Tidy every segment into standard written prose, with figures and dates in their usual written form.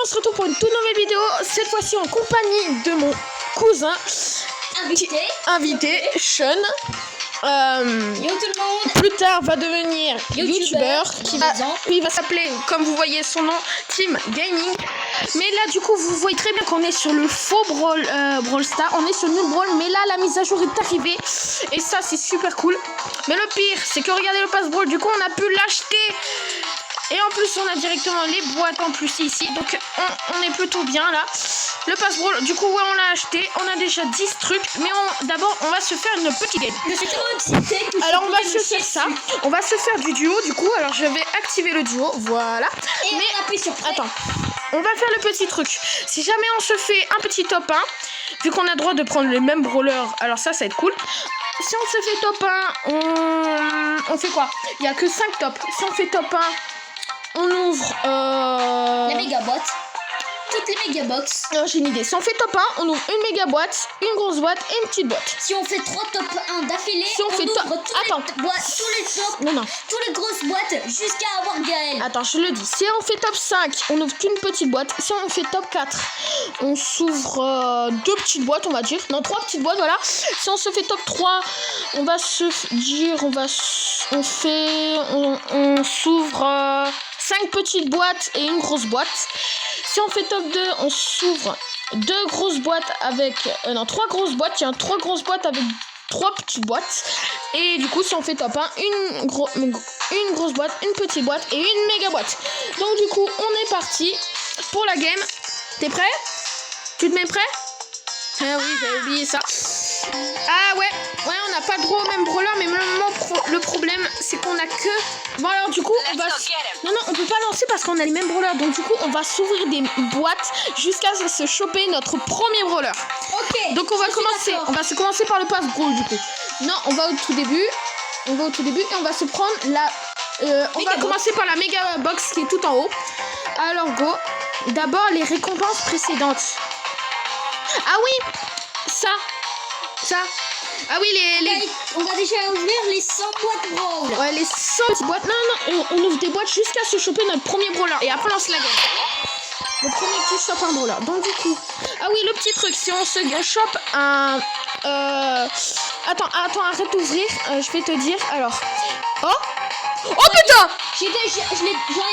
on se retrouve pour une toute nouvelle vidéo, cette fois-ci en compagnie de mon cousin invité Sean. Yo tout le monde. Plus tard va devenir youtubeur qui va s'appeler, comme vous voyez son nom, Team Gaming. Mais là du coup vous voyez très bien qu'on est sur le faux Brawl Stars. On est sur New Brawl, mais là la mise à jour est arrivée et ça c'est super cool. Mais le pire c'est que regardez le pass Brawl, du coup on a pu l'acheter. Et en plus on a directement les boîtes en plus ici. Donc on est plutôt bien là. Le pass Brawl, du coup ouais on l'a acheté. On a déjà 10 trucs. Mais d'abord on va se faire une petite game. Alors on va se faire ça. On va se faire du duo du coup. Alors je vais activer le duo. Voilà. Et mais on appuie sur play. Attends. On va faire le petit truc. Si jamais on se fait un petit top 1, vu qu'on a le droit de prendre les mêmes brawlers, alors ça va être cool. Si on se fait top 1, on fait quoi? Il n'y a que 5 tops. Si on fait top 1, on ouvre la méga boîte. Toutes les méga box. Non, j'ai une idée. Si on fait top 1, on ouvre une méga boîte, une grosse boîte et une petite boîte. Si on fait 3 top 1 d'affilée, si on fait ouvre top... tous les tops, tous les grosses boîtes jusqu'à avoir Gaël. Attends, je le dis. Si on fait top 5, on ouvre qu'une petite boîte. Si on fait top 4, on s'ouvre 2 petites boîtes, on va dire. Non, 3 petites boîtes, voilà. Si on se fait top 3, on va se dire, on s'ouvre 5 petites boîtes et une grosse boîte. Si on fait top 2, on s'ouvre 2 grosses boîtes avec... non, 3 grosses boîtes. Tiens, 3 grosses boîtes avec 3 petites boîtes. Et du coup, si on fait top 1, une grosse boîte, une petite boîte et une méga boîte. Donc du coup, on est parti pour la game. T'es prêt? Tu te mets prêt? Ah oui, j'avais oublié ça. Ah ouais, on n'a pas le droit au même brawler, mais le problème, c'est qu'on a que... Bon alors du coup, on va... Non, on peut pas lancer parce qu'on a les mêmes brawlers. Donc du coup, on va s'ouvrir des boîtes jusqu'à se choper notre premier brawler. Ok. Donc on va commencer. On va se commencer par le pass Brawl du coup. Non, on va au tout début. Et on va se prendre la... on va commencer par la méga box qui est tout en haut. Alors go. D'abord les récompenses précédentes. Ah oui, ça. Ah oui, on va déjà ouvrir les 100 boîtes Brawl. Ouais, les 100 petites boîtes. Non, on ouvre des boîtes jusqu'à se choper notre premier brawler. Et après, on lance la game. Le premier qui chope un brawler. Donc, du coup... Ah oui, le petit truc. Si on se chope un... Attends, arrête d'ouvrir. Je vais te dire. Alors... Oh putain! J'en ai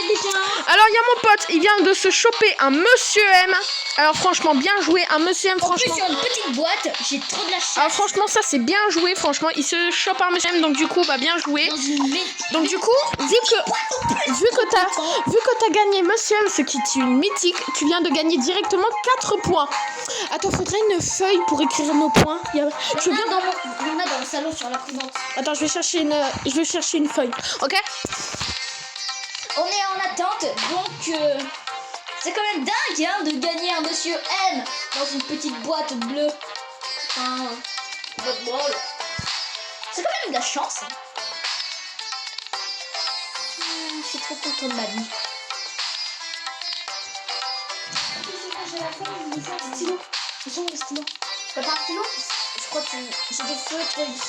déjà un. Alors il y a mon pote, il vient de se choper un Monsieur M. Alors franchement, bien joué, un Monsieur M, franchement. En plus sur une petite boîte, j'ai trop de la chance. Alors franchement, ça c'est bien joué, franchement. Il se chope un Monsieur M, donc du coup, bah bien joué. Donc du coup, vu que t'as gagné Monsieur M, ce qui est une mythique, tu viens de gagner directement 4 points. Attends, faudrait une feuille pour écrire nos points. Il y en a dans le salon sur la présente. Attends, je vais chercher une feuille. Ok? On est en attente, donc c'est quand même dingue hein, de gagner un Monsieur M dans une petite boîte bleue. Boîte Brawl. C'est quand même de la chance. Hein. Je suis trop content de ma vie. J'ai la feuille, j'ai un stylo. J'ai un stylo. T'as pas un stylo? Je crois que j'ai des feuilles.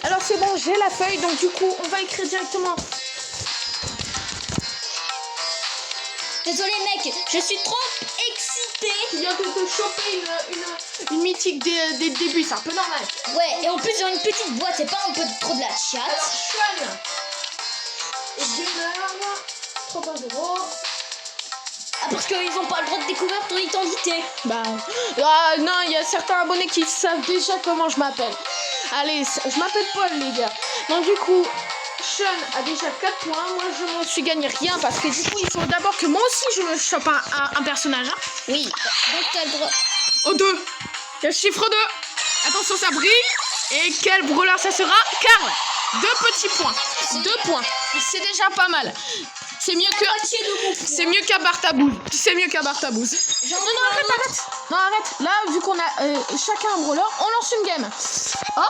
Alors c'est bon, j'ai la feuille, donc du coup on va écrire directement. Désolé mec, je suis trop excitée. Tu viens de te choper une mythique des débuts, c'est un peu normal. Ouais, et en plus dans une petite boîte, c'est pas un peu trop de la chatte. Alors Sean et Gamer 31 €. Ah parce qu'ils ont pas le droit de découvrir ton identité. Bah non, il y a certains abonnés qui savent déjà comment je m'appelle. Allez, je m'appelle Paul les gars. Donc du coup, Sean a déjà 4 points. Moi je ne suis gagné rien parce que du coup il faut d'abord que moi aussi je me chope un personnage. Hein. Oui, donc t'as le droit. Oh 2. Il y a le chiffre 2. Attention ça brille. Et quel brawler ça sera? Karl. 2 petits points. 2 points. C'est déjà pas mal. C'est mieux qu'à Bartabouz. C'est mieux qu'à Bartabouz. Non, arrête. Non, arrête. Là, vu qu'on a chacun un brawler, on lance une game. Oh.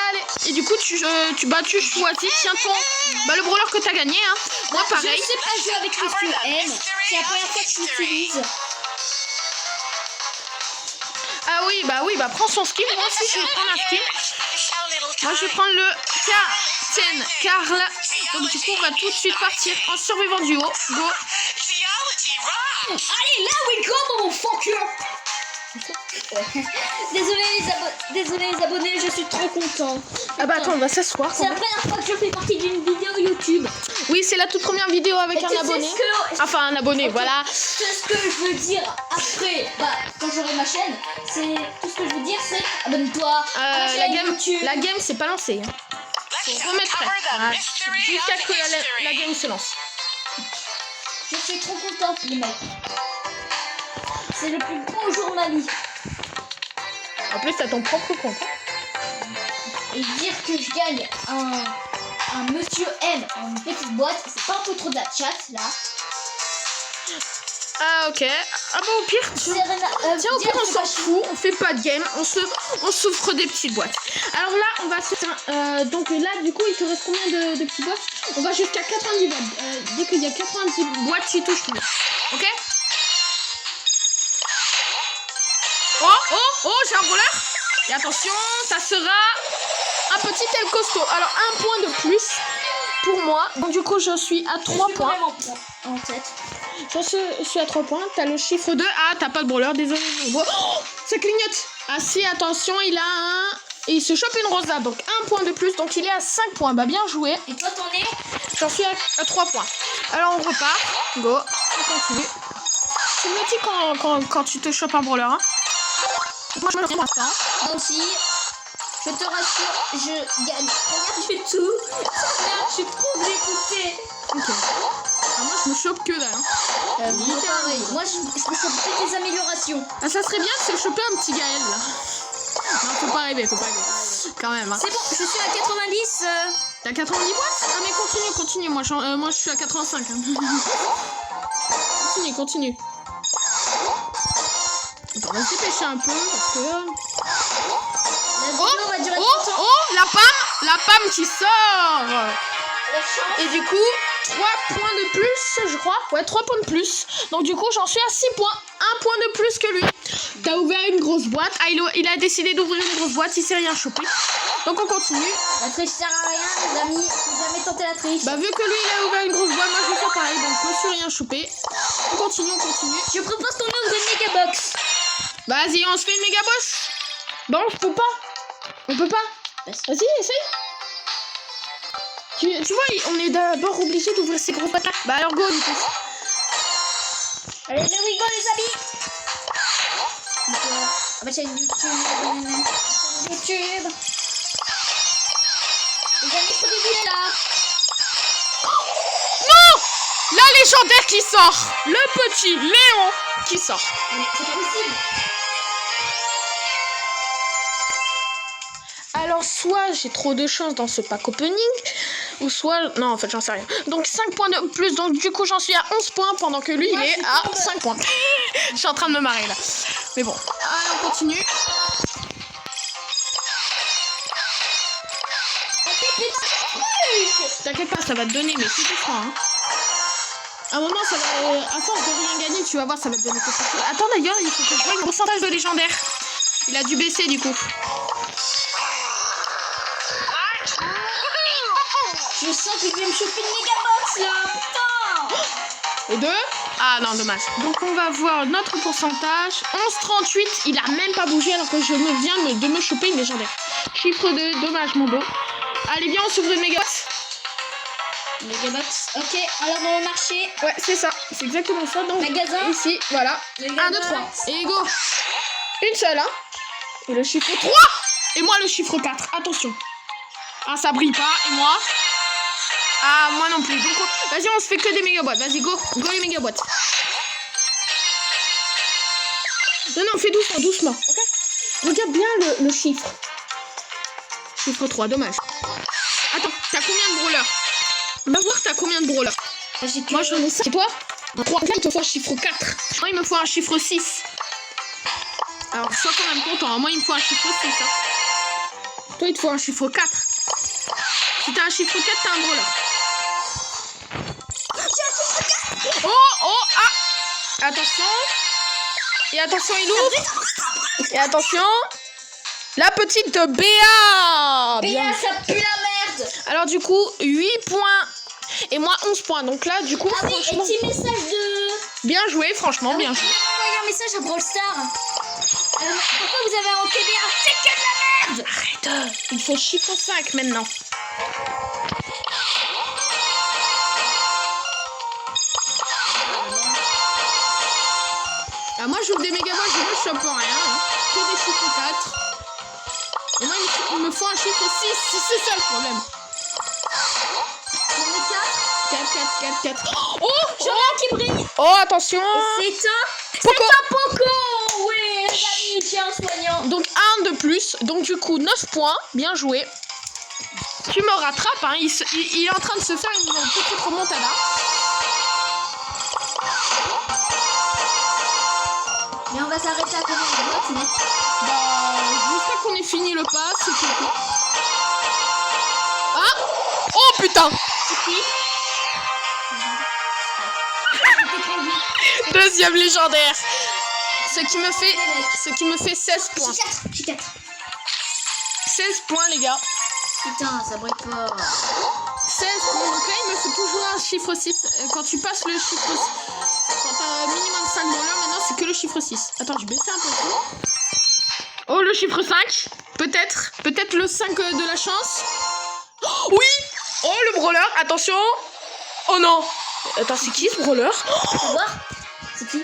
Allez. Et du coup, tu choisis. Tiens le brawler que t'as gagné. Hein. Moi, pareil. Je sais pas jouer avec le Monsieur M. C'est la première fois que je l'utilise. Ah oui, bah prends son skin. Moi aussi, je vais prendre un skin. Moi, je vais prendre le car là... Donc du coup, on va tout de suite partir en survivant du haut. Go. Allez, là we go, mon fucker. Désolé les abonnés, je suis trop content. Ah bah attends, on va s'asseoir. C'est la première fois que je fais partie d'une vidéo YouTube. Oui, c'est la toute première vidéo avec un abonné. Enfin, un abonné, voilà. C'est ce que je veux dire après. Bah, quand j'aurai ma chaîne, c'est tout ce que je veux dire, c'est abonne-toi à ma chaîne YouTube. La game, c'est pas lancé. Hein. Faut remettre prêt. Voilà. Jusqu'à que la game se lance. Je suis trop contente, les mecs. C'est le plus beau jour de ma vie. En plus, t'as ton propre compte. Et dire que je gagne un Monsieur M en une petite boîte, c'est pas un peu trop de la chat là. Ah ok. Ah bah au pire, tiens au pire on s'en fout, on fait pas de game, on s'offre des petites boîtes. Alors là on va se donc là du coup il te reste combien de petites boîtes? On va jusqu'à 90 boîtes. Dès qu'il y a 90 boîtes tu touches plus. Ok? Oh j'ai un voleur. Et attention, ça sera un petit tel costaud. Alors un point de plus pour moi. Donc du coup je suis à 3 points. En tête. Je suis à 3 points. T'as le chiffre 2. Ah, t'as pas de brawler, désolé. Oh, ça clignote. Ah si, attention, il a un... Et il se chope une rosa, donc 1 point de plus. Donc il est à 5 points. Bah bien joué. Et toi, t'en es? J'en suis à 3 points. Alors on repart. Go. On continue. Tu me dis quand tu te chopes un brawler. Hein. Moi, je me le dis. Moi aussi. Je te rassure, je gagne. Regarde, je fais tout. Regarde, je suis trop dégoûtée. Ok. Ah, moi, je me chope que là. Hein. Moi, je me chope toutes les améliorations. Ah, ça serait bien de se choper un petit Gaël là. Non, faut pas rêver. Quand même. Hein. C'est bon, je suis à 90. T'as 90 boîtes? Ah, mais continue. Moi, je suis à 85. Hein. Continue. Attends, on va se dépêcher un peu parce que là... Oh, la pomme qui sort. Et du coup, 3 points de plus, je crois. Ouais, 3 points de plus. Donc du coup, j'en suis à 6 points. 1 point de plus que lui. T'as ouvert une grosse boîte. Ah, il a décidé d'ouvrir une grosse boîte. Il s'est rien chopé. Donc on continue. La triche sert à rien, les amis. Faut jamais tenter la triche. Bah, vu que lui, il a ouvert une grosse boîte, moi, je vais faire pareil. Donc je me suis rien chopé. On continue. Je propose qu'on ouvre une méga box. Vas-y, on se fait une méga boss. Bon, je peux pas. On peut pas. Vas-y, essaye. Tu vois, on est d'abord obligé d'ouvrir ces gros patates. Bah alors go du coup. Allez, le go les amis. Ma chaîne YouTube. Les amis, faut deviner là. Non, la légendaire qui sort. Le petit Léon qui sort. C'est possible. Alors soit j'ai trop de chance dans ce pack opening, ou soit... Non, en fait, j'en sais rien. Donc 5 points de plus, donc du coup j'en suis à 11 points, pendant que lui, il est à 5 points. Je suis en train de me marrer, là. Mais bon, allez, on continue. T'inquiète pas, ça va te donner, mais c'est tout franc, hein. À un moment, ça va... à force de rien gagner, tu vas voir, ça va te donner quelque chose. Attends, d'ailleurs, il faut que je voie le pourcentage de légendaire. Il a dû baisser, du coup. Je sens que je vais me choper une méga box là, putain. Et 2. Ah non, dommage. Donc on va voir notre pourcentage. 11,38. Il a même pas bougé alors que je viens de me choper une légendaire. Chiffre 2. Dommage mon dos. Allez, viens, on s'ouvre une méga box. Méga box. Ok, alors dans le marché. Ouais, c'est ça. C'est exactement ça. Donc, magasin. Ici, voilà. 1, 2, 3. Et go. Une seule, hein. Et le chiffre 3. Et moi le chiffre 4. Attention. Ah, ça brille pas. Et moi? Ah, moi non plus. Donc, vas-y, on se fait que des méga boîtes. Vas-y, go les méga boîtes. Non, fais doucement. Ok. Regarde bien le chiffre. Chiffre 3, dommage. Attends, t'as combien de brawlers? Va voir, t'as combien de brawlers? Moi, j'en ai 5. Et toi? 3. Là, il te faut un chiffre 4. Moi, il me faut un chiffre 6. Alors, sois quand même content. Hein. Moi, il me faut un chiffre 6. Hein. Toi, il te faut un chiffre 4. Si t'as un chiffre 4, t'as un brawler. Ah. Attention. Et attention, il ouvre. Et attention. La petite de Béa. Béa, ça pue la merde. alors du coup, 8 points. Et moi, 11 points. Donc là, du coup, Ah oui, et franchement... petit message de... Bien joué, franchement, bien joué. Envoyez un message à Brawl Star. Pourquoi vous avez un KB? C'est que de la merde. Arrête, il faut chiffre 5 maintenant. Ah, moi, j'ouvre des mégabots, je ne chope rien. Hein. Que des chiffres 4. Et moi, il me faut un chiffre 6. C'est ça le problème. J'en ai 4. 4, 4, 4, 4. Oh, J'en ai un qui brille. oh, attention. C'est un Poco. Oui, les amis, tiens, soignant. Donc, 1 de plus. Donc, du coup, 9 points. Bien joué. Tu me rattrapes, hein. Il est en train de se faire une petite remontada. Mais on va s'arrêter à combien de boîtes, mec? Bah, jusqu'à qu'on ait fini le pas, c'est tout. Ah! Oh putain! C'est qui? Deuxième légendaire. Ce qui me fait 16 points. J'ai 4. 16 points, les gars. Putain, ça brille pas. 16 points. Donc là, il me faut toujours un chiffre 6. Quand tu passes le chiffre 6, quand t'as un minimum 5 voleurs, maintenant c'est que le chiffre 6. Attends, je baisse un peu. Oh, le chiffre 5. Peut-être. Peut-être le 5 de la chance. Oh, oui! Oh, le brawler. Attention. Oh non. Attends, c'est qui ce brawler? Tu vas voir? C'est qui?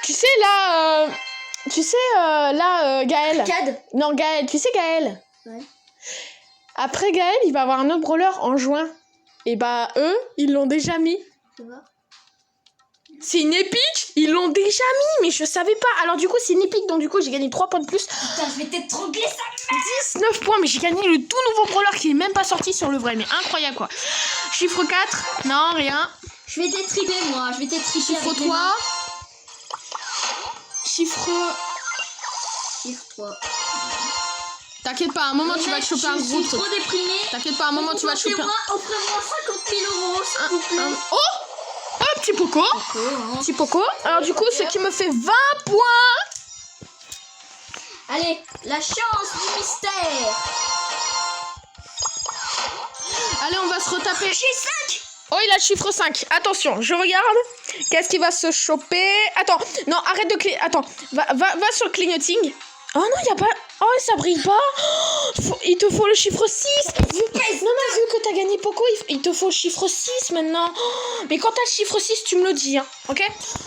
Tu sais, là... Gaël. Cad. Non, Gaël. Tu sais, Gaël? Ouais. Après Gaël, il va avoir un autre brawler en juin. Et bah, eux, ils l'ont déjà mis. Tu vois? C'est une épique. Ils l'ont déjà mis, mais je savais pas. Alors du coup, c'est une épique, donc du coup, j'ai gagné 3 points de plus. Putain, je vais t'étrangler ça. 19 points, mais j'ai gagné le tout nouveau brawler qui est même pas sorti sur le vrai. Mais incroyable, quoi. Chiffre 4. Non, rien. Je vais t'étriper, moi. Je vais t'étriper. Chiffre 3. Chiffre... Chiffre 3. T'inquiète pas, à un moment, tu vas te choper un gros Je suis truc. trop déprimée. T'inquiète pas, à un moment, tu vas te choper un... Offrez-moi 50 000 euros, s'il vous plaît. Oh! Un petit Poco. Petit Poco. Alors du coup, ce qui me fait 20 points. Allez, la chance du mystère. Allez, on va se retaper. J'ai 5. Oh, il a le chiffre 5. Attention, je regarde. Qu'est-ce qu'il va se choper? Attends, non, arrête de clignoter. Attends, va sur le clignoting. Oh non, il n'y a pas... Oh, ça brille pas. Il te faut le chiffre 6. Non, mais vu que t'as gagné Poco, il te faut le chiffre 6 maintenant. Mais quand t'as le chiffre 6, tu me le dis, hein. Ok?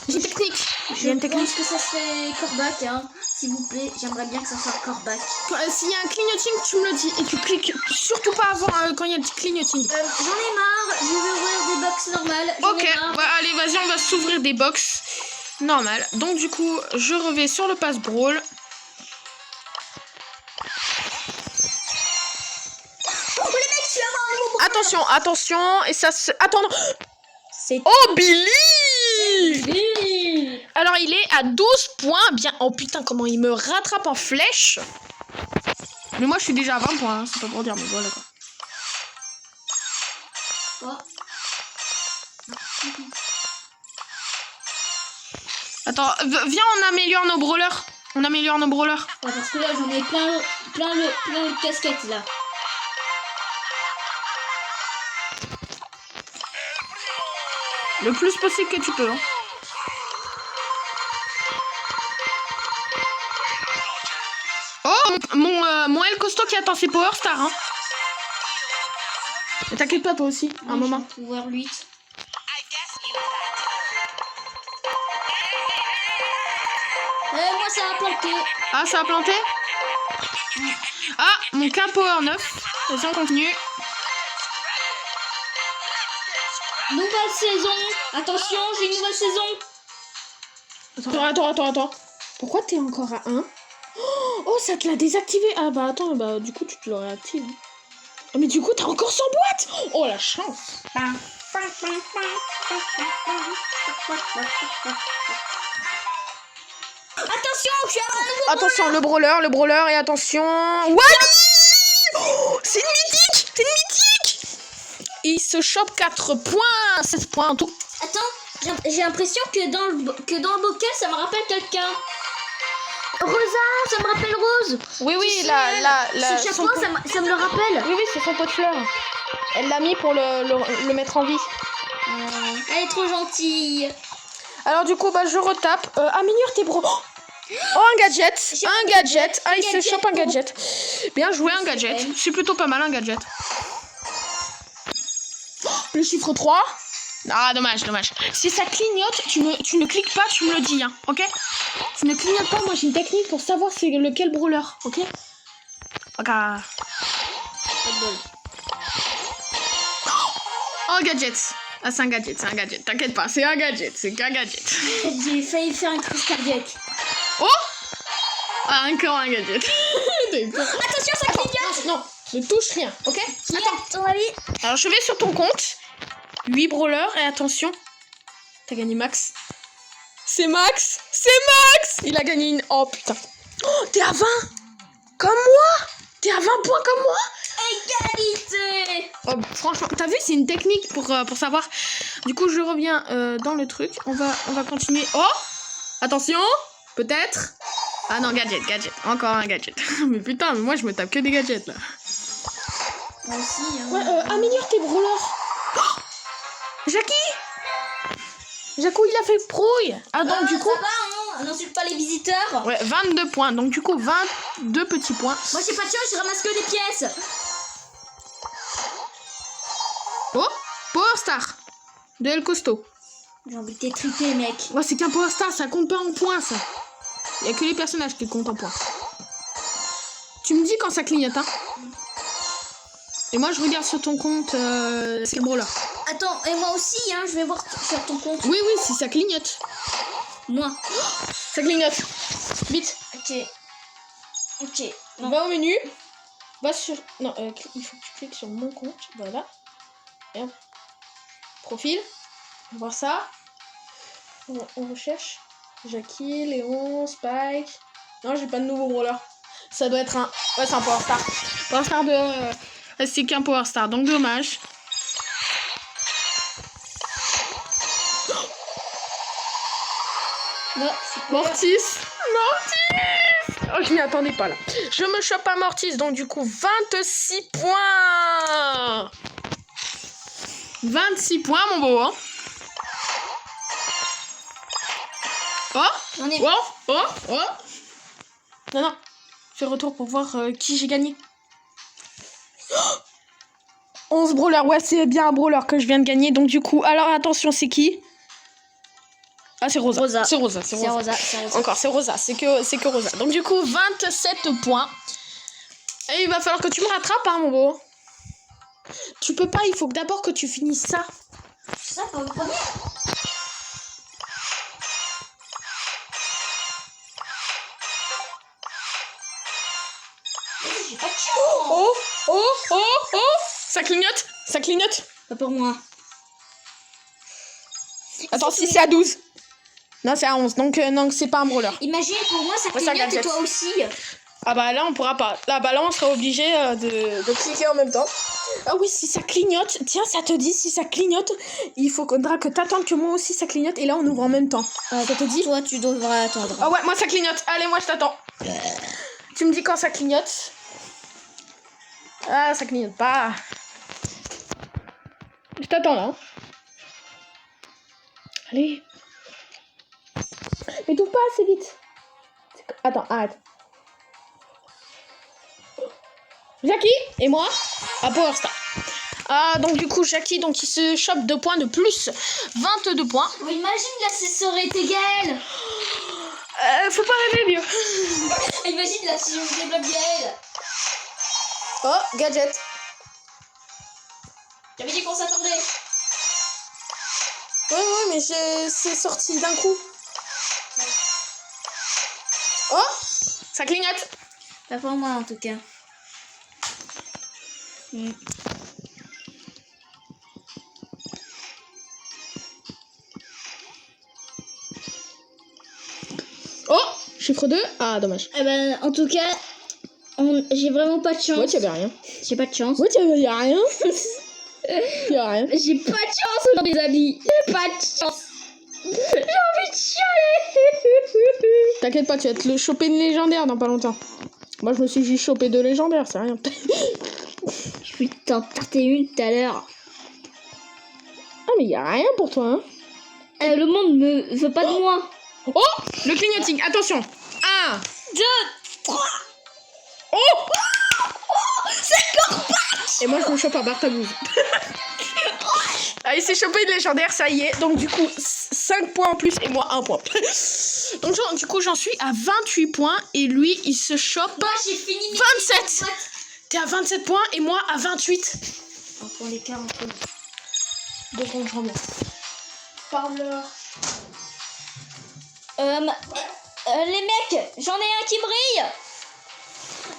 J'ai une technique. J'ai une technique. Je pense que ça serait Corbac, hein. S'il vous plaît, j'aimerais bien que ça soit Corbac. S'il y a un clignoting, tu me le dis. Et tu cliques surtout pas avant quand il y a le clignoting. J'en ai marre. Je vais ouvrir des box normales. Ok, bah, allez, vas-y, on va s'ouvrir des box normales. Donc, du coup, je reviens sur le pass brawl. Attention, attention, et ça se... Attends, non. C'est... Oh, Billy! Alors, il est à 12 points. Bien... Oh, putain, comment il me rattrape en flèche. Mais moi, je suis déjà à 20 points. Hein. C'est pas pour dire, mais voilà, quoi. Oh. Attends, viens, on améliore nos brawlers. On améliore nos brawlers. Ouais, parce que là, j'en ai plein le casquette, là. Le plus possible que tu peux. Hein. Oh, mon El Costo qui attend ses Power Stars. Hein. T'inquiète pas, toi aussi, un moment. Pouvoir 8. Moi, ça a planté. Ah, ça a planté? Ah, mon K Power 9. Vas-y, on continue. Nouvelle saison. Attention, j'ai une nouvelle saison. Attends. Pourquoi t'es encore à 1? Oh, ça te l'a désactivé. Ah bah attends, bah du coup tu te l'aurais activé. Oh, mais du coup t'as encore 100 boîtes. Oh la chance. Attention, je suis à un nouveau. Attention, le brawler et attention. Wally. Oh, c'est une mythique. Il se chope 4 points, 16 points en tout. Attends, j'ai l'impression que dans le bocal, ça me rappelle quelqu'un. Rosa, ça me rappelle Rose. Oui, Tu sais, la ce chapeau, ça me le rappelle. Oui, c'est son pot de fleurs. Elle l'a mis pour le mettre en vie. Elle est trop gentille. Alors du coup, bah je retape. Améliore tes bros. Oh, un gadget. Un gadget. Ah, il se chope un gadget. Bien joué, un gadget. C'est plutôt pas mal, un gadget. Le chiffre 3. Ah, dommage, dommage. Si ça clignote, tu ne cliques pas, tu me le dis, hein, ok? Tu ne clignotes pas, moi j'ai une technique pour savoir c'est lequel brawler, ok? Ok. Oh, gadget. Ah, c'est un gadget, c'est un gadget. T'inquiète pas, c'est un gadget, c'est qu'un gadget. J'ai failli faire une crise cardiaque. Oh! Ah, encore un gadget. Attention, ça clignote. Non, ne touche rien, ok? Attends, ton avis? Alors, je vais sur ton compte. 8 brawlers, et attention. T'as gagné Max. C'est Max! C'est Max! Il a gagné une... Oh, putain. Oh, t'es à 20! Comme moi! T'es à 20 points comme moi! Égalité. Oh, franchement, t'as vu, c'est une technique pour savoir. Du coup, je reviens dans le truc. On va continuer. Oh! Attention! Peut-être? Ah non, gadget, gadget. Encore un gadget. Mais putain, mais moi, je me tape que des gadgets, là. Moi aussi, hein. Ouais, améliore tes brawlers. Oh, Jackie! Jacou, il a fait prouille. Ah, donc, du coup... Ça va, hein. On n'insulte pas les visiteurs. Ouais, 22 points. Donc, du coup, 22 petits points. Moi, j'ai pas de chance, je ramasse que des pièces. Oh! Power Star. De El Costo. J'ai envie de t'étriper, mec. Ouais, c'est qu'un Power Star, ça compte pas en points, ça. Il y a que les personnages qui comptent en points. Tu me dis quand ça clignote, hein? Et moi, je regarde sur ton compte, c'est le brawler. Attends, et moi aussi, hein, je vais voir sur ton compte. Oui, oui, si ça clignote. Moi. Ça clignote. Vite. Ok. Ok. Non. Va au menu. Va sur... Non, il faut que tu cliques sur mon compte. Voilà. Et hop. Profil. On va voir ça. On recherche. Jackie, Léon, Spike. Non, j'ai pas de nouveau brawler. Ça doit être un... Ouais, c'est un Power Star. Power Star de... C'est qu'un Power Star, donc dommage. Non, Mortis. Mortis. Oh, je m'y attendais pas, là. Je me chope un Mortis, donc du coup, 26 points. 26 points, mon beau, hein. Oh, j'en ai... oh. Non, non. Fais retour pour voir qui j'ai gagné. Oh, 11 brawlers. Ouais, c'est bien un brawler que je viens de gagner. Donc, du coup, alors attention, c'est qui? Ah, c'est Rosa. Rosa. C'est Rosa. C'est Rosa. C'est Rosa. Encore, c'est Rosa. C'est que Rosa. Donc, du coup, 27 points. Et il va falloir que tu me rattrapes, hein, mon beau. Tu peux pas, il faut que d'abord que tu finisses ça. C'est ça, pour le premier. J'ai pas de chance. Oh. Ça clignote. Ça clignote. Pas pour moi. Attends, si c'est à 12. Non, c'est à 11. Donc, non, c'est pas un brawler. Imagine, pour moi, ça Ouais, ça clignote et gadget. toi aussi. Ah bah là, on pourra pas. Là, on sera obligé de cliquer en même temps. Ah oui, si ça clignote. Tiens, ça te dit, si ça clignote, il faudra que t'attendes que moi aussi ça clignote. Et là, on ouvre en même temps. Ça te dit? Toi, tu devras attendre. Ah ouais, moi ça clignote. Allez, moi je t'attends. Tu me dis quand ça clignote. Ah, ça clignote pas. Je t'attends là. Hein. Allez. Mais t'ouvres pas assez vite. Attends, arrête. Jackie et moi à Power Star. Ah, donc du coup, Jackie, donc il se chope 2 points de plus. 22 points. Oh, imagine, là, ça aurait été Gaël. Faut pas rêver mieux. Imagine, là, si on débloque Gaël. Oh, gadget. J'avais dit qu'on s'attendait. Ouais, mais c'est sorti d'un coup. Oh, ça clignote. Pas pour moi, en tout cas. Oh, chiffre 2. Ah, dommage. Eh ben, en tout cas, j'ai vraiment pas de chance. Ouais, t'avais rien. J'ai pas de chance. Ouais, y'a rien. Y'a rien. J'ai pas de chance dans mes amis. J'ai pas de chance. J'ai envie de chialer. T'inquiète pas, tu vas te le choper une légendaire dans pas longtemps. Moi, je me suis juste chopé 2 légendaires, c'est rien. Je vais t'en tarter une tout à l'heure. Ah, mais y a rien pour toi, hein. Le monde me veut pas de moi. Oh, le clignoting, attention. 1, 2, 3. oh, C'est encore pas. et moi je me chope un Bartamouze. Ah, il s'est chopé une légendaire, ça y est. Donc du coup, 5 points en plus et moi 1 point. Donc du coup, j'en suis à 28 points et lui, il se chope Moi j'ai fini mes 27. T'es à 27 points et moi à 28. Pour l'écart entre nous. 2 secondes, je reviens. Parle. Les mecs, j'en ai un qui brille.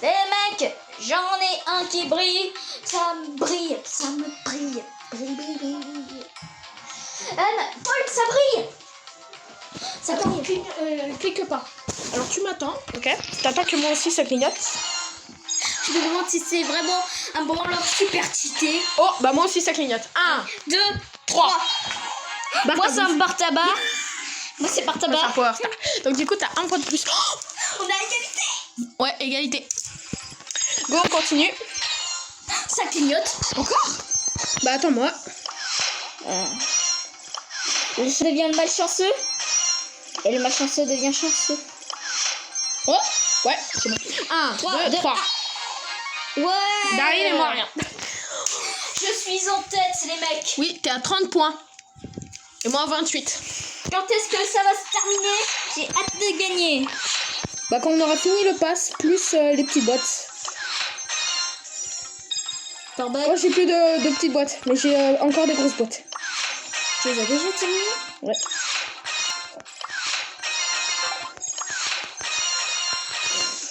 Les mecs, j'en ai un qui brille. Ça me brille, ça me brille. Brille, brille, brille, brille. Paul, ça brille. Ça Attends, brille. clique pas. Alors tu m'attends, ok? T'attends que moi aussi ça clignote. Je me demande si c'est vraiment un branleur super cheaté. Oh, bah moi aussi ça clignote. 1, 2, 3. 3. Moi c'est un bar tabac. Moi c'est bar tabac. Donc du coup t'as 1 point de plus. Oh, On a égalité. ouais, égalité. Go, on continue. Ça clignote. Encore? Bah attends moi. Je deviens le malchanceux. Et le malchanceux devient chanceux. Oh, ouais, c'est bon. 1, 2, 3. Ouais. Darien et moi rien. Je suis en tête, les mecs. Oui, t'es à 30 points. Et moi à 28. Quand est-ce que ça va se terminer? J'ai hâte de gagner. Bah quand on aura fini le pass, plus les petites boîtes. Moi j'ai plus de petites boîtes, mais j'ai encore des grosses boîtes. Tu les as déjà terminées? Ouais.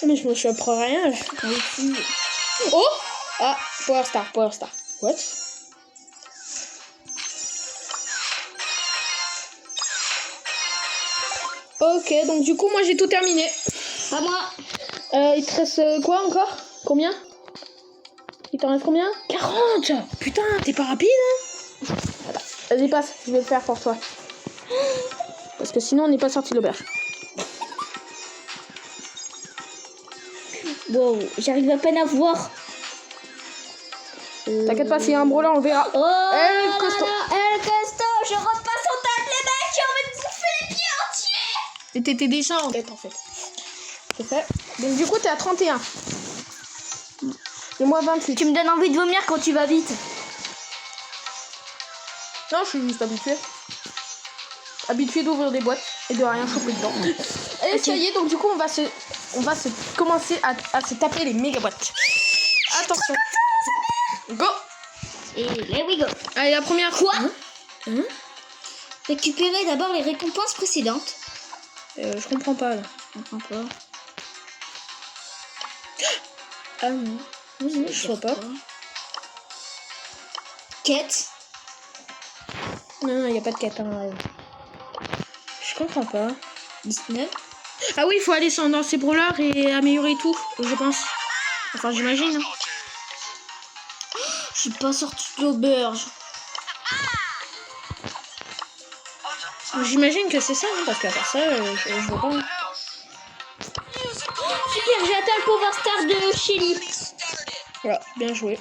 Mais je me choperai rien là. Oh! Ah, Power Star. What? Ok, donc du coup moi j'ai tout terminé. Pas moi. Il te reste quoi encore? Combien? Il t'en reste combien? 40! Putain, t'es pas rapide hein? Attends, vas-y passe, je vais le faire pour toi. Parce que sinon on n'est pas sorti de l'auberge. Wow, j'arrive à peine à voir. T'inquiète pas, s'il y a un brawler, on verra. Oh, El Costo. El Costo, je repasse en tête, les mecs, j'ai envie de bouffer les pieds entiers. Et t'étais déjà en tête en fait. C'est fait. Donc du coup t'es à 31. Et moi 28. Tu me donnes envie de vomir quand tu vas vite. Non, je suis juste habituée. Habituée d'ouvrir des boîtes et de rien choper dedans. Et ça y est, donc du coup on va se commencer à se taper les méga boîtes. Attention. Go. Et là we go. Allez, la première. Quoi? Récupérer d'abord les récompenses précédentes. Je comprends pas là. Je comprends pas. Ah non. Je vois pas. Quête. Non, y a pas de quête. Hein. Je comprends pas. 19. Ah oui, il faut aller dans ces brawlers et améliorer tout, je pense. Enfin, j'imagine. Hein. Je suis pas sortie de l'auberge. J'imagine que c'est ça, hein, parce qu'à part ça, je vois pas. Super, j'ai atteint le Power Star de Shelly. Voilà, bien joué.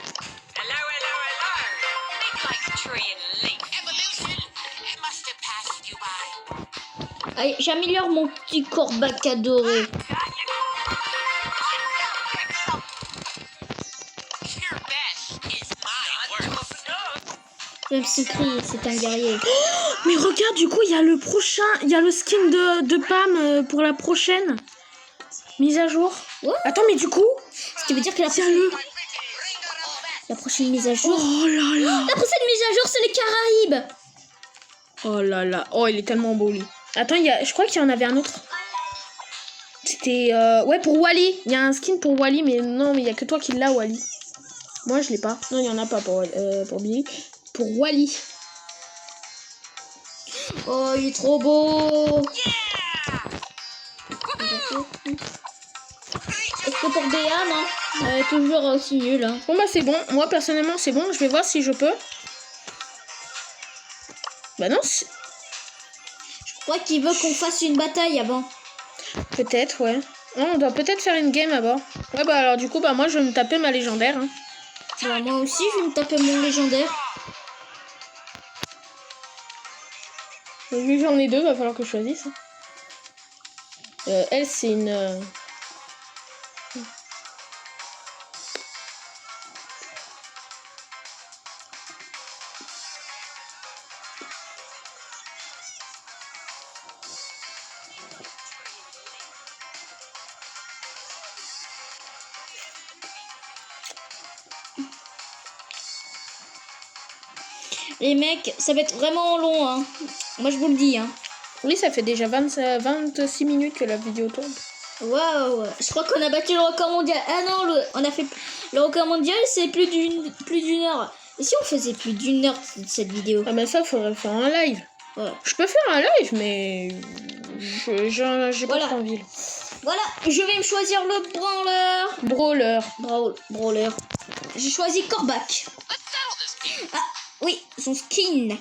Allez, j'améliore mon petit corbac adoré. Même secret, c'est un guerrier. Oh, mais regarde, du coup, il y a le prochain, il y a le skin de Pam pour la prochaine mise à jour. Ouais. Attends, mais du coup, Ce qui veut dire que la prochaine mise à jour. Oh là là. La prochaine mise à jour, c'est les Caraïbes. Oh là là. Oh, il est tellement beau, lui. Attends, je crois qu'il y en avait un autre. C'était... Ouais, pour Wally. Il y a un skin pour Wally, mais non, mais il y a que toi qui l'as, Wally. Moi, je l'ai pas. Non, il y en a pas pour Billy. Pour Wally. Oh, il est trop beau. Est-ce que pour Béa, non? Toujours aussi nul. Hein. Bon, bah, c'est bon. Moi, personnellement, c'est bon. Je vais voir si je peux. Bah non, Je crois qu'il veut qu'on fasse une bataille avant. peut-être, ouais. Non, on doit peut-être faire une game d'abord. Ouais, bah alors du coup, bah moi, je vais me taper ma légendaire. Hein. Bah, moi aussi, je vais me taper mon légendaire. Vu que j'en ai deux, va falloir que je choisisse. Elle, c'est une... Les mecs, ça va être vraiment long, hein. Moi, je vous le dis, hein. Oui, ça fait déjà 26 minutes que la vidéo tourne. Waouh, je crois qu'on a battu le record mondial. Ah non, on a fait le record mondial, c'est plus d'une heure. Et si on faisait plus d'une heure de cette vidéo? Ah ben ça, faudrait faire un live. Ouais. Je peux faire un live, mais j'ai pas Voilà. trop envie. Voilà, je vais me choisir le branleur. Brawler. J'ai choisi Corbac. Ah, oui, son skin.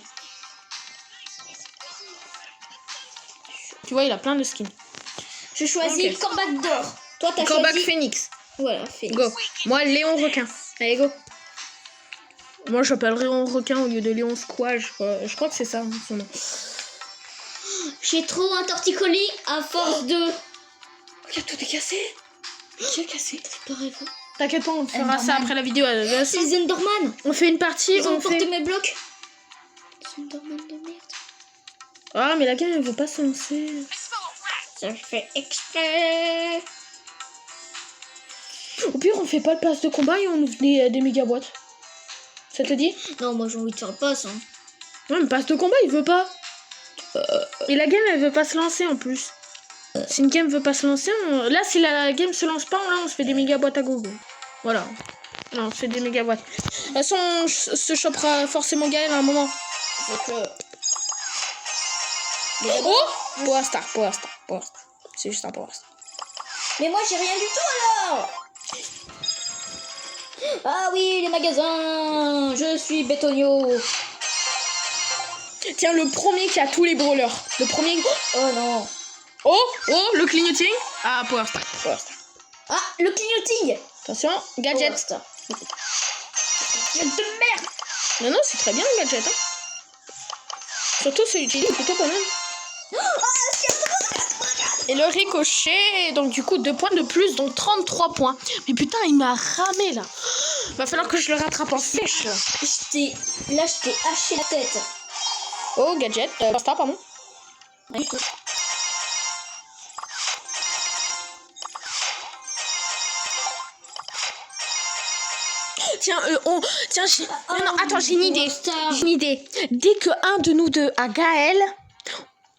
Tu vois, il a plein de skins. Je choisis Ok. Corbac d'or. Toi, t'as Corbac choisi... Phoenix. Voilà, Phoenix. Go. Moi, Léon Requin. Allez, go. Moi, j'appelle Léon Requin au lieu de Léon Squash. Je crois que c'est ça, son nom. J'ai trop un torticolis à force de... Regarde, tout est cassé. Qui a cassé? Préparez-vous. T'inquiète pas, on fera ça Enderman. après la vidéo. C'est les Enderman. On fait une partie, Ils ont on porté fait... mes blocs. Les Enderman de merde. Ah, mais la game, elle veut pas se lancer. Ça fait exprès. Au pire, on fait pas le pass de combat et on ouvre des méga boîtes. Ça te dit? Non, moi j'ai envie de faire le pass. Hein. Ouais, mais pass de combat, il veut pas. Et la game, elle veut pas se lancer en plus. Si une game veut pas se lancer, là, si la game se lance pas, là, on se fait des méga boîtes à gogo. Voilà. Là, on se fait des méga boîtes. De toute façon, on se chopera forcément Gaël à un moment. Donc, Oh! Power Star. C'est juste un Power Star. Mais moi j'ai rien du tout alors. Ah oui, les magasins. Je suis bétonio. Tiens, le premier qui a tous les brawlers. Le premier... Oh non. Oh, le clignoting. Ah, Power Star. Ah, le clignoting. Attention, Power gadget. Star. Gadget de merde. Non, c'est très bien le gadget. Hein. Surtout celui-ci, il est plutôt pas mal. Et le ricochet, donc du coup 2 points de plus, donc 33 points. Mais putain, il m'a ramé là. Va falloir que je le rattrape en flèche. Là, je t'ai haché la tête. Oh, gadget. Star, pardon. Ouais. Tiens, attends, j'ai une idée. Star. J'ai une idée. Dès que un de nous deux a Gaël,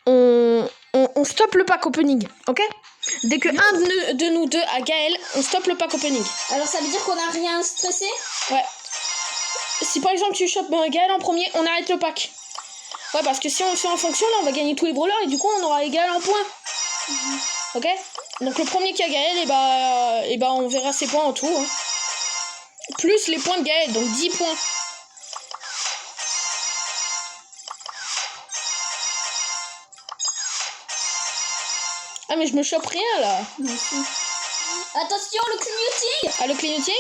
on stoppe le pack opening, ok? Dès que un de nous deux a Gaël, on stoppe le pack opening. Alors ça veut dire qu'on a rien stressé? Ouais. Si par exemple tu chopes Gaël en premier, on arrête le pack. Ouais, parce que si on fait en fonction, là on va gagner tous les brawlers et du coup on aura Gaël en points. Ok? Donc le premier qui a Gaël, et bah on verra ses points en tout. Hein. Plus les points de Gaël, donc 10 points. Ah mais je me chope rien là. Attention, le clignoting. Ah le clignoting?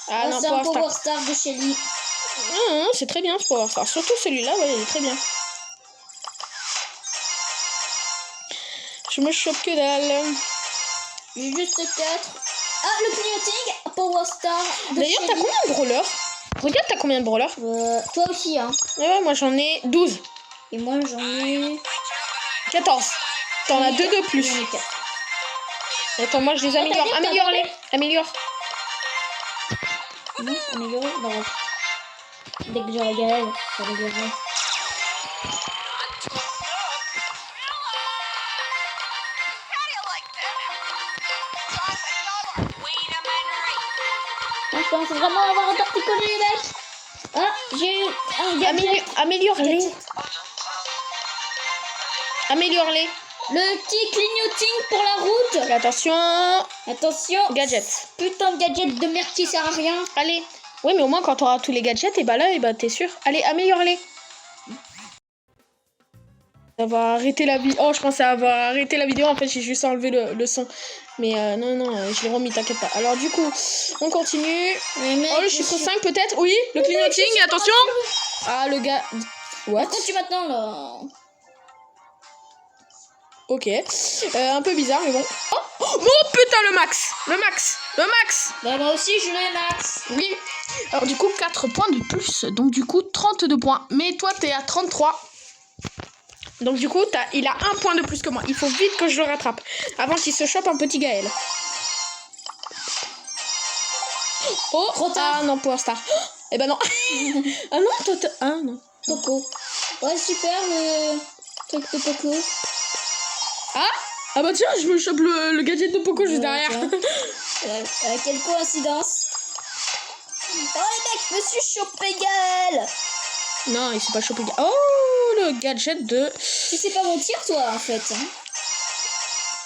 Ah non, c'est un Power Power Star. Star de Shelly. C'est très bien ce Power Star. Surtout celui-là, ouais, il est très bien. Je me chope que dalle. J'ai juste 4. Ah, le clignoting. Power Star de D'ailleurs, t'as Shelly. combien de brawlers? Regarde, t'as combien de brawlers? Toi aussi, hein. Ouais, moi j'en ai 12. Et moi, j'en ai... 14. T'en as 2 de plus. J'en ai 4. Attends, moi je les améliore. t'as Améliore-les. Améliore. Non, amélioré. Non. Dès que j'aurai Gaël, j'améliorerai. Je pense vraiment avoir un torticolis, les mecs. Ah, j'ai eu un gadget. Améliore-les. Améliore-les. Le petit clignoting pour la route. Attention. Attention. Gadget. Putain de gadget de merde qui sert à rien. Allez. Oui, mais au moins quand t'auras tous les gadgets, et bah là, et bah t'es sûr. Allez, améliore-les. Ça va arrêter la vidéo. Oh, je pensais avoir arrêté la vidéo. En fait, j'ai juste enlevé le son. Mais non, je l'ai remis, t'inquiète pas. Alors, du coup, on continue. Mais mec, Oh, le chiffre 5 peut-être. Oui, le clignoting. Attention. Ah, le gars. What? Pourquoi tu maintenant là? Ok. Un peu bizarre, mais bon. Oh, oh putain, le max. Le max. Bah, moi aussi, je l'ai max. Oui. Alors, du coup, 4 points de plus. Donc, du coup, 32 points. Mais toi, t'es à 33. Donc, du coup, il a 1 point de plus que moi. Il faut vite que je le rattrape. Avant qu'il se chope un petit Gaël. Oh, trop tard. Ah non, Power Star. Eh ben non. Ah non, toi, ah non. Poco. Ouais, super le truc de Poco. Ah bah tiens, je me chope le gadget de Poco juste derrière. Quelle coïncidence. Oh les mecs, je me suis chopé Gaël. Non, il s'est pas chopé. Oh, le gadget de... Tu sais pas mentir toi en fait. Hein.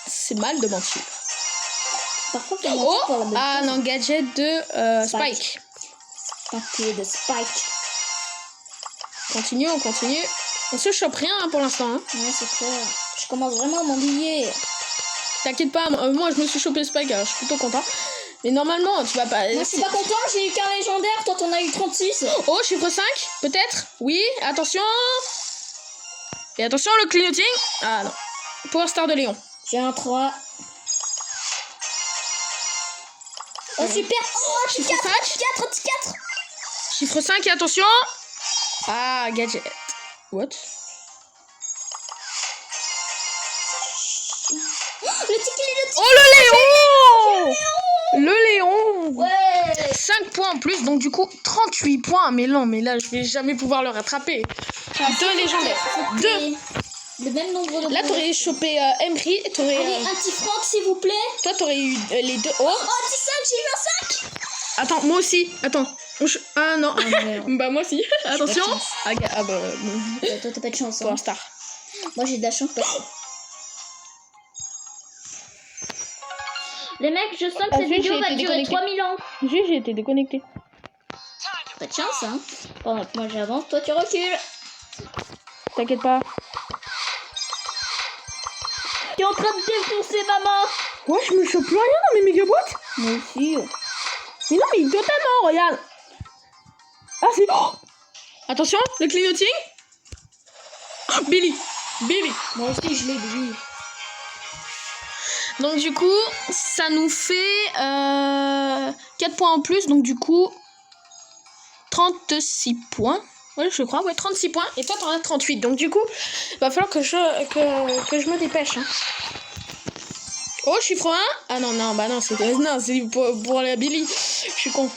C'est mal de mentir. Par contre, t'as menti pour la bonne Ah cause. non, gadget de Spike. Papier de Spike. On continue. On se chope rien hein, pour l'instant. Hein. Ouais, c'est clair. Je commence vraiment à m'ennuyer. T'inquiète pas, moi je me suis chopé Spike, alors je suis plutôt content. Mais normalement, tu vas pas... Moi, je suis pas content, j'ai eu qu'un légendaire, toi t'en as eu 36. Oh, chiffre 5, peut-être. Oui, attention. Et attention, le clignoting. Ah non. Power Star de Léon. J'ai un 3. Oh, super. Oh, Chiffre 4, 5. 4. Chiffre 5 et attention. Ah, gadget. What? Le ticket. Oh, le Léon! Le Léon! Ouais. 5 points en plus, donc du coup 38 points. Mais non, mais là je vais jamais pouvoir le rattraper. Deux légendaires. Deux. Le même nombre de Là t'aurais chopé Emery. Allez, un petit Franck s'il vous plaît. Toi t'aurais eu les deux. Oh! Oh, petit 5, j'ai eu un 5. Attends, moi aussi. Attends. Ah non. Oh, merde. Bah moi aussi. Attention. chance. Ah bah. Toi t'as pas de chance. Hein. Power Star. Moi j'ai de la chance. Les mecs, je sens que cette vidéo va durer 3000 ans. J'ai été déconnecté. Pas de chance, hein. Pendant que moi j'avance, toi tu recules. T'inquiète pas. T'es en train de défoncer maman. Ouais, je me chope plus rien dans mes méga boîtes. Moi aussi. Mais non, mais totalement, regarde. Ah, c'est... Oh attention, le clignoting. Billy. Moi aussi je l'ai vu. Donc du coup, ça nous fait 4 points en plus. Donc du coup, 36 points. Ouais, je crois, ouais, 36 points. Et toi, t'en as 38. Donc du coup, va falloir que je me dépêche. Hein. Oh, chiffre 1. Ah non, bah non, c'est pour la Billy. Je suis con.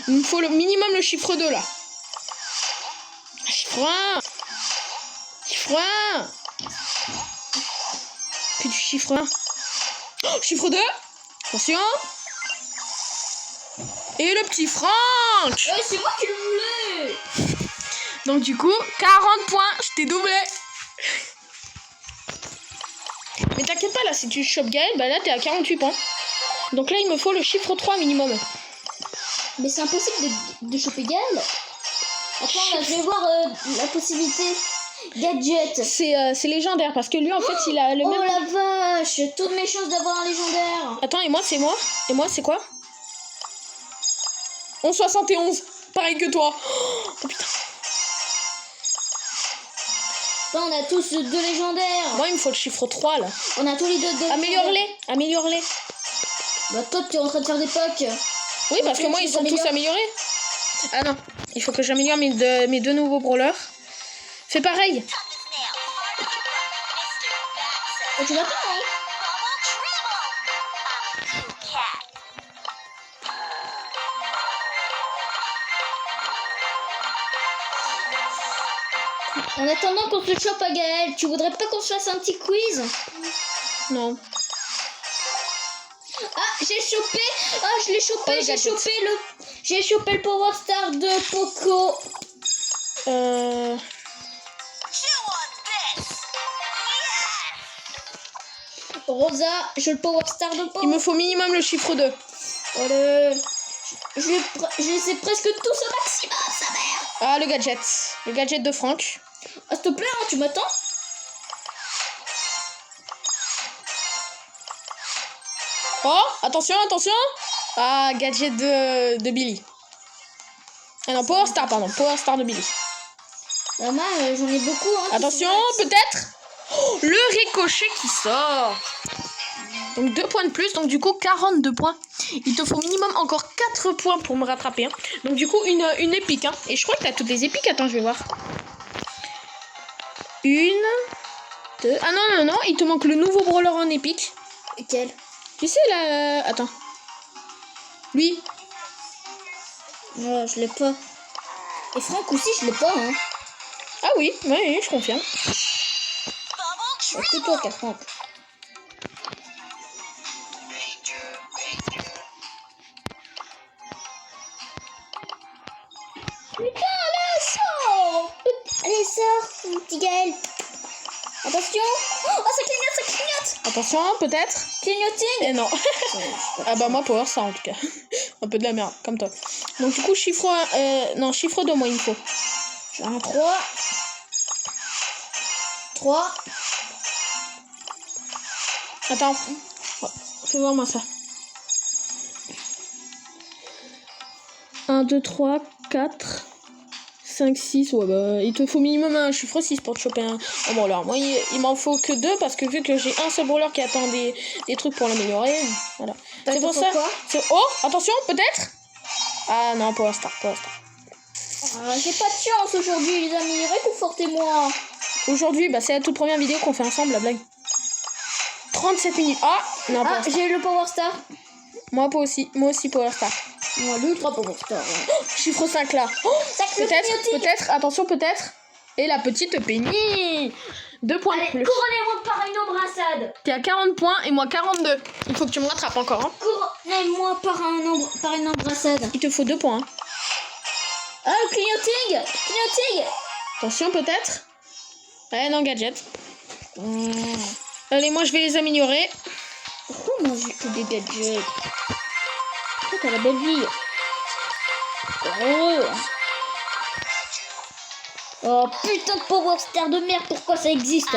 Il me faut le minimum le chiffre 2 là. Chiffre 1. Chiffre 1. Puis du chiffre 1. Oh, chiffre 2. Attention. Et le petit Franck. Ouais, c'est moi qui le voulais. Donc du coup, 40 points. Je t'ai doublé. Mais t'inquiète pas, là, si tu chopes Gaël, bah là, t'es à 48 points. Donc là, il me faut le chiffre 3 minimum. Mais c'est impossible de choper Gaël. Attends, là, je vais voir la possibilité. Gadget. C'est légendaire, parce que lui, en fait, il a le Oh même... la vache, toutes mes chances d'avoir un légendaire. Attends, et moi, c'est moi. Et moi, c'est quoi? 11,71. Pareil que toi. Oh putain. Là, on a tous deux légendaires. Moi, il me faut le chiffre 3, là. On a tous les deux Améliore-les. Bah toi, tu es en train de faire des packs. Oui, parce que moi, ils sont tous améliorés. Ah non, il faut que j'améliore mes deux nouveaux brawlers. Fais pareil. Oh, tu m'attends, hein? En attendant qu'on se chope à Gaël, tu voudrais pas qu'on se fasse un petit quiz? Non. Ah, j'ai chopé. Ah, je l'ai chopé. Oh, J'ai chopé le Power Star de Poco. Rosa, j'ai le Power Star de Poco. Il me faut minimum le chiffre 2. Allez. Je les ai presque tous au maximum, sa mère. Ah, le gadget. Le gadget de Franck. Ah, s'il te plaît, hein, tu m'attends? Oh, attention, attention. Ah, gadget de Billy. Ah non, Power Star, pardon. Power Star de Billy. Moi, j'en ai beaucoup. Hein, attention, peut-être. Oh, le ricochet qui sort. Donc 2 points de plus, donc du coup 42 points. Il te faut minimum encore 4 points pour me rattraper. Hein. Donc du coup une épique. Hein. Et je crois que t'as toutes les épiques. Attends, je vais voir. 1, 2... Ah non, il te manque le nouveau brawler en épique. Quel? Tu sais là... Attends. Lui. Non, je l'ai pas. Et Franck aussi, je l'ai pas. Hein. Ah oui, je confirme. C'est toi qui as Franck. Putain, allez, sors! Allez, sors, mon petit Gaël. Attention! Oh, ça clignote, ça clignote! Attention, peut-être. Clignoting! Et non. Ah bah moi, Power Star en tout cas. Un peu de la merde, comme toi. Donc du coup, chiffre 2, moi, il me faut. J'ai un 3. 3. Attends. Fais voir moi ça. 1, 2, 3, 4, 5, 6. Ouais, bah, il te faut minimum un chiffre 6 pour te choper un brawler. Moi, il m'en faut que 2 parce que vu que j'ai un seul brawler qui attend des trucs pour l'améliorer. Voilà. C'est pour ça. Oh, attention, peut-être. Ah non, Power Star. J'ai pas de chance aujourd'hui, les amis. Réconfortez-moi. Aujourd'hui, bah, c'est la toute première vidéo qu'on fait ensemble, la blague. 37 minutes. Ah, non, ah j'ai eu le Power Star. Moi aussi Power Star. Moi, l'ultra Power Star. Ouais. Oh, chiffre 5 là. Oh, peut-être, attention, peut-être. Et la petite Penny. 2 points de plus. Couronnez-moi par une embrassade. T'es à 40 points et moi 42. Il faut que tu me rattrapes encore. Hein. Couronnez-moi par une embrassade. Il te faut 2 points. Hein. Ah, le clignoting. Attention, peut-être. Ouais, non, gadget. Allez, moi je vais les améliorer. Pourquoi moi j'ai que des gadgets? Pourquoi t'as la belle vie? Oh putain de Power Star de merde, pourquoi ça existe?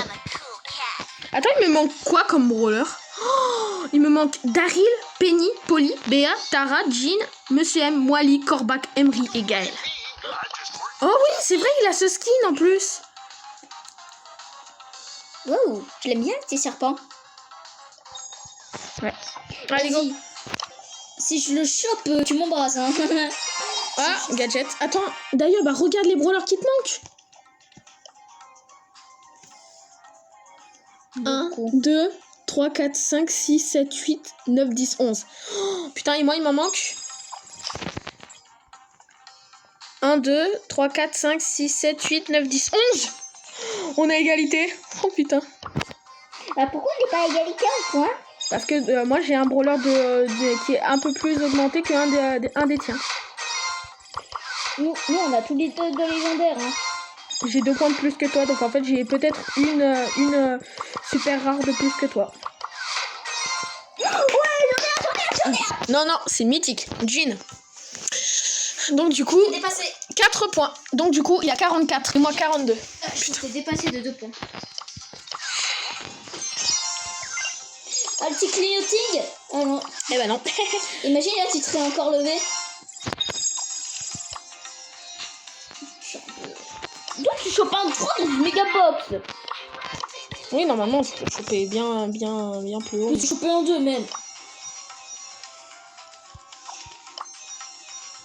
Attends, il me manque quoi comme brawler? Oh, il me manque Daryl, Penny, Polly, Béa, Tara, Jean, Monsieur M, Wally, Corbac, Emery et Gaël. Oh oui, c'est vrai, il a ce skin en plus. Wow, je l'aime bien le petit serpent. Ouais. Allez, go. Si je le chope, tu m'embrasses. Hein. Ah, gadget. Attends, d'ailleurs, bah regarde les brawlers qui te manquent. 1, 2, 3, 4, 5, 6, 7, 8, 9, 10, 11. Oh, putain, et moi, il m'en manque 1, 2, 3, 4, 5, 6, 7, 8, 9, 10, 11. On a égalité. Oh putain. Ah, pourquoi on n'est pas à égalité en point? Parce que moi j'ai un brawler qui est un peu plus augmenté qu'un des tiens. Nous on a tous les deux de légendaires. Hein. J'ai 2 points de plus que toi, donc en fait j'ai peut-être une super rare de plus que toi. Ouais, j'en ai un. Non, c'est mythique. Jean. Donc du coup, 4 points. Donc du coup, il y a 44 et moi 42. Je t'ai dépassé de 2 points. Ah, le petit clignoting. Ah non. Eh ben non. Imagine là, tu te serais encore levé. Toi, tu chopes un 3 dans une méga box. Oui, normalement, je peux choper bien plus haut. Mais tu chopes un 2 même.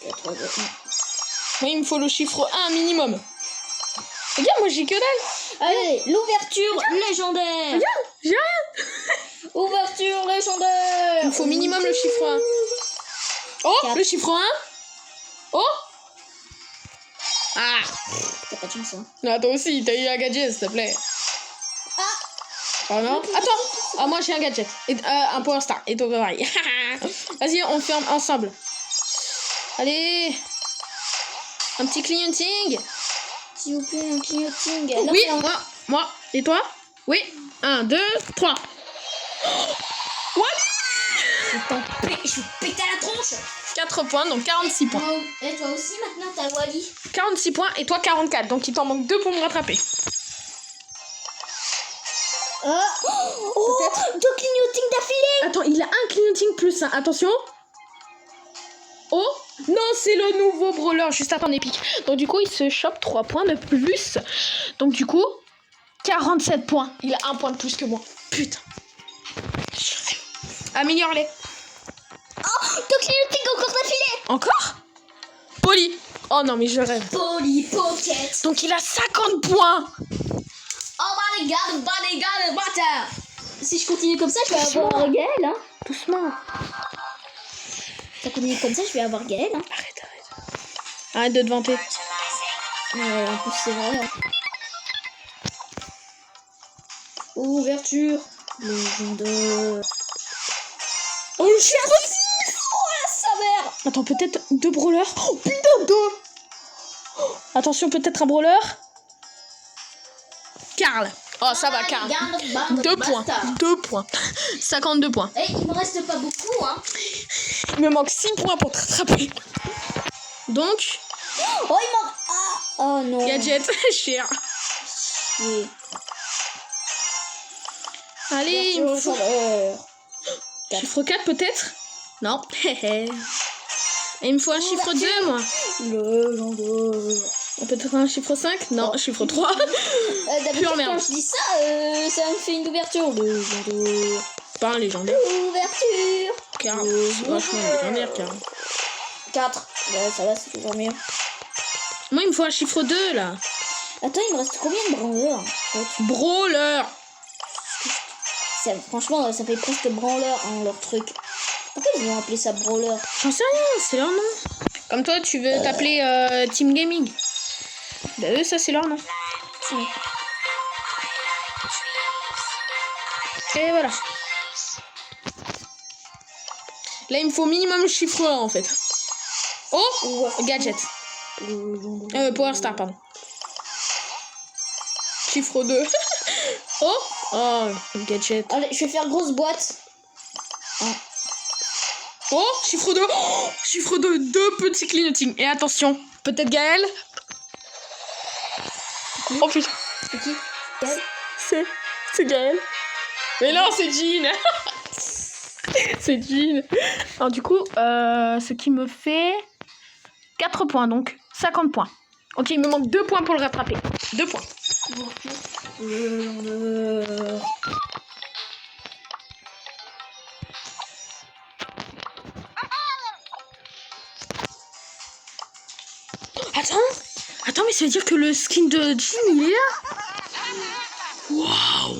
4, 2, 1. Moi, il me faut le chiffre 1 minimum. Regarde, moi j'ai que dalle. Allez, l'ouverture légendaire. Regarde, j'ai rien. Ouverture légendaire. Il me faut minimum le chiffre 1. Oh, 4. Le chiffre 1. Oh. Ah. T'as pas de chance, hein. Non, toi aussi, t'as eu un gadget, s'il te plaît. Oh non. Attends. Ah, moi j'ai un gadget. Et, un Power Star. Et toi, pareil. Vas-y, on ferme ensemble. Allez. Un petit clignoting. S'il vous plaît, un clignoting. Oh, oui, moi. Et toi? Oui. 1, 2, 3. Wally! Je pète à la tronche. 4 points, donc 46 points. Et toi aussi, maintenant, t'as Wally. 46 points et toi 44. Donc il t'en manque 2 pour me rattraper. Oh, Peut-être. 2 clignotings d'affilée. Attends, il a un clignoting plus 1. Attention. Oh non, c'est le nouveau brawler juste après en épique. Donc du coup, il se chope 3 points de plus. Donc du coup, 47 points. Il a 1 point de plus que moi. Putain. Améliore-les. Oh, 2 clignotings encore d'affilée. Encore Poli. Oh non, mais je rêve. Polly Pocket. Donc il a 50 points. Oh my god, butter. Si je continue comme ça, je vais avoir Gaël, hein. Doucement. Ça continue comme ça, je vais avoir Gaël, hein. Arrête. Arrête de te vanter. Ouais, en plus, c'est vrai. Hein. Ouverture. Légendaire. Oh, le chiffre. Oh la sa mère. Attends, peut-être 2 brawlers. Oh putain, 2. Attention, peut-être un brawler. Karl. Oh, ça va, Karl. 2 points. 2 points. 52 points. Eh, il me reste pas beaucoup, hein. Il me manque 6 points pour te rattraper. Donc, Oh, il manque. Ah. Oh non. gadget, cher. Oui. Allez, il me faut... Légendaire. Chiffre 4 peut-être. Non. Et il me faut un chiffre 2, moi. Légendaire. Peut-être un chiffre 5. Non, chiffre 3. D'habitude, Pure merde. quand je dis ça, ça me fait une ouverture. Légendaire. Pas un légendaire. Ouverture. Car c'est vachement légendaire, car. 4. Ouais, ça va, c'est toujours mieux. Moi, il me faut un chiffre 2, là. Attends, il me reste combien de branleurs en fait Brawler. Franchement, ça fait presque branleur, hein, leur truc. Pourquoi ils ont appelé ça brawler? J'en sais rien, c'est leur nom. Comme toi, tu veux t'appeler Team Gaming. Bah eux, ça, c'est leur nom. Et voilà. Là, il me faut minimum chiffre 1, en fait. Oh, gadget. Power Star, pardon. Chiffre 2. Oh, gadget. Allez, je vais faire grosse boîte. Oh, chiffre 2. Oh, chiffre 2, 2 petits clignotings. Et attention, peut-être Gaël. Oh putain. C'est qui? Gaël? C'est Gaël. Mais non, c'est Jean. C'est Jean. Alors du coup, ce qui me fait 4 points, donc 50 points. Ok, il me manque 2 points pour le rattraper. 2 points. Attends, mais ça veut dire que le skin de Jean, il est là. Waouh.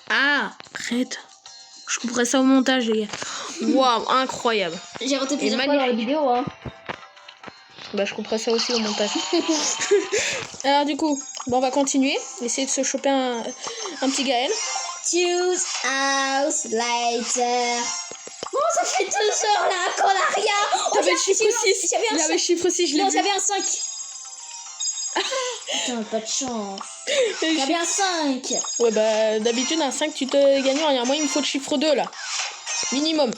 Arrête. Je couperai ça au montage, les gars. Waouh, incroyable. J'ai raté plusieurs fois magnifique. dans la vidéo, hein. Bah, je couperai ça aussi au montage. Alors, du coup, bon, on va continuer. Essayer de se choper un petit Gaël. Choose house later. Bon, ça fait 2 heures là qu'on a rien. Oh, T'avais le chiffre 6. J'avais Il un avait le chiffre 6, je l'ai Non, vu. j'avais un 5. Putain, pas de chance. Et J'avais un 5. Ouais, bah, d'habitude, un 5, tu te gagnes rien. Moi, il me faut le chiffre 2, là. Minimum.